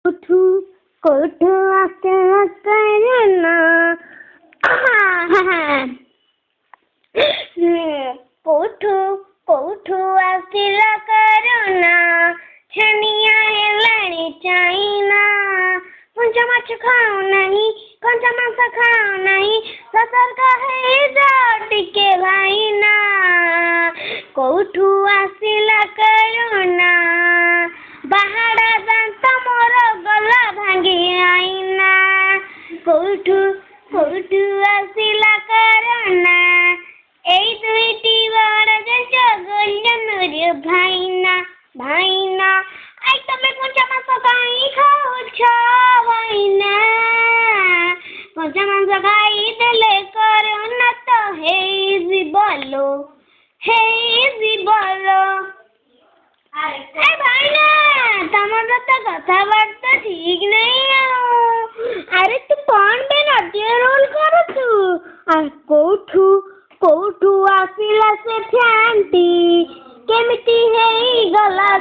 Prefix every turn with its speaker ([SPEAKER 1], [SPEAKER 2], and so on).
[SPEAKER 1] कोठू कोठू आके करना कोठू कोठू आसिला करना छनिया हेलाणी चाइना कंचा माछ खाओ नहीं कंचा मांस खाओ नहीं ससुर कहे जाओ टिके भाईना कोठू आसिला करना बाहाड़ा दांत मोर गला भांगी आईना कोठू कोठू आसिला करना एई दुईटी बड़ जगन्नुर भाईना भाईना आई तमे कंचा मांस काई खाओ भाईना कंचा मांस खाई देले करना तो हे जीवलो ए भाईना तमरो तो कथाबार्ता ठीक नहीं अरे तू कौन बे नटिया रोल कर तू कोठू कोठू आसिला से फैंटी केमिति है गला